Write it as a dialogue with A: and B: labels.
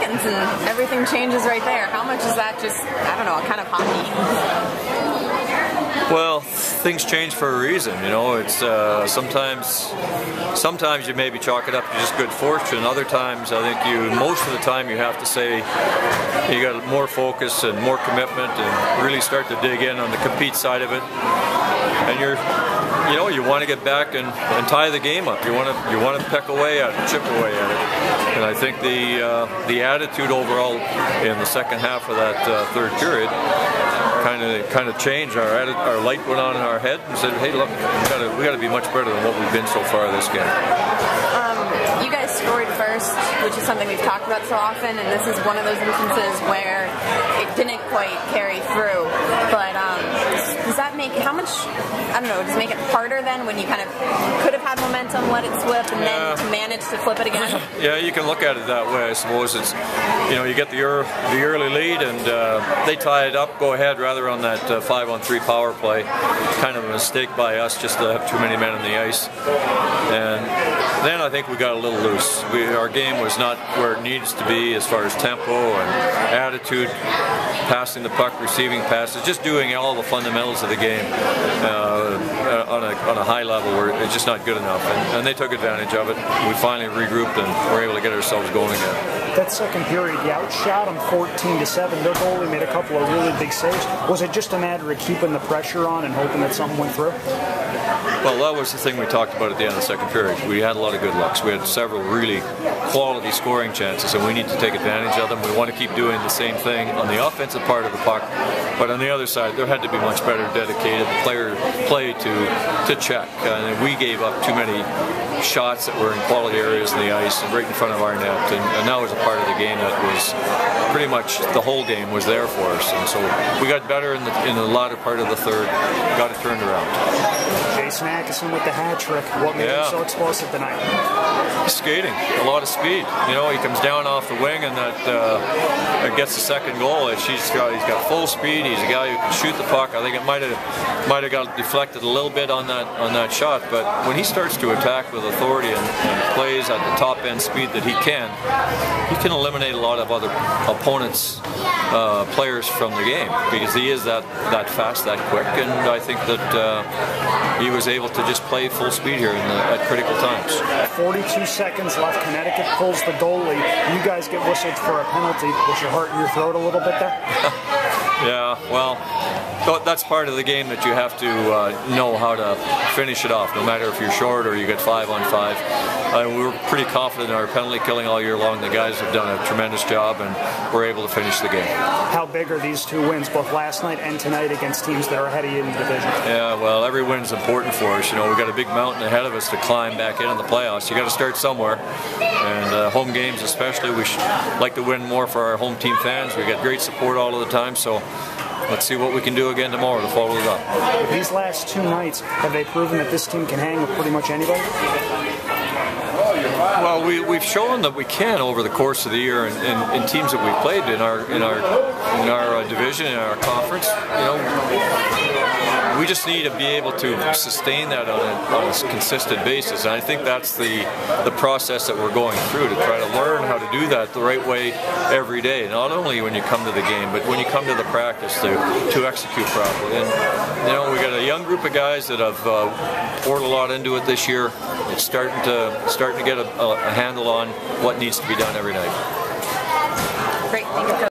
A: seconds and everything changes right there. How much is that just, I don't know, kind of hockey?
B: Well, things change for a reason, you know. It's sometimes you maybe chalk it up to just good fortune. Other times, I think most of the time you have to say you got more focus and more commitment and really start to dig in on the compete side of it. And you want to get back and tie the game up. You want to peck away at it, chip away at it. And I think the attitude overall in the second half of that third period kind of changed. Our light went on in our head and said, "Hey, look, we got to be much better than what we've been so far this game."
A: You guys scored first, which is something we've talked about so often, and this is one of those instances where it didn't quite carry through. But does that make how much? I don't know. Does it make it harder then when you kind of could have had momentum, let it slip, and then to manage to flip it again?
B: Yeah, you can look at it that way. I suppose it's you get the early lead and they tie it up, go ahead rather on that 5-on-3 power play. Kind of a mistake by us just to have too many men on the ice, and then I think we got a little loose. Our game was not where it needs to be as far as tempo and attitude, passing the puck, receiving passes, just doing all the fundamentals of the game on a high level where it's just not good enough. And they took advantage of it. We finally regrouped and were able to get ourselves going again.
C: That second period, you outshot them 14-7. Their goalie made a couple of really big saves. Was it just a matter of keeping the pressure on and hoping that something went through?
B: Well, that was the thing we talked about at the end of the second period. We had a lot of good looks. We had several really quality scoring chances, and we need to take advantage of them. We want to keep doing the same thing on the offensive part of the puck, but on the other side, there had to be much better dedicated player play to check. And we gave up too many shots that were in quality areas in the ice and right in front of our net, and that was a part of the game that was pretty much the whole game was there for us. And so we got better in the latter part of the third, got it turned around.
C: Jason Akeson with the hat trick. What made him so explosive tonight?
B: Skating, a lot of speed. He comes down off the wing and that gets the second goal. He's got full speed. He's a guy who can shoot the puck. I think it might have got deflected a little bit on that shot, but when he starts to attack with authority and plays at the top end speed that he can eliminate a lot of other opponents' players from the game because he is that fast, that quick, and I think that he was able to just play full speed here at critical times. 42
C: seconds left. Connecticut pulls the goalie. You guys get whistled for a penalty. Was your heart in your throat a little bit there?
B: Yeah, well, that's part of the game that you have to know how to finish it off, no matter if you're short or you get 5-on-5. We were pretty confident in our penalty killing all year long. The guys have done a tremendous job, and we're able to finish the game.
C: How big are these two wins, both last night and tonight, against teams that are ahead of you in the division?
B: Yeah, well, every win's important for us. We've got a big mountain ahead of us to climb back in the playoffs. You got to start somewhere, and home games especially, we should like to win more for our home team fans. We got great support all of the time, so let's see what we can do again tomorrow to follow it up.
C: These last two nights, have they proven that this team can hang with pretty much anybody?
B: Well, we've shown that we can over the course of the year, in teams that we've played in our division, in our conference. We just need to be able to sustain that on a consistent basis, and I think that's the process that we're going through, to try to learn how to do that the right way every day. Not only when you come to the game, but when you come to the practice to execute properly. And we got a young group of guys that have poured a lot into it this year. It's starting to get a handle on what needs to be done every night.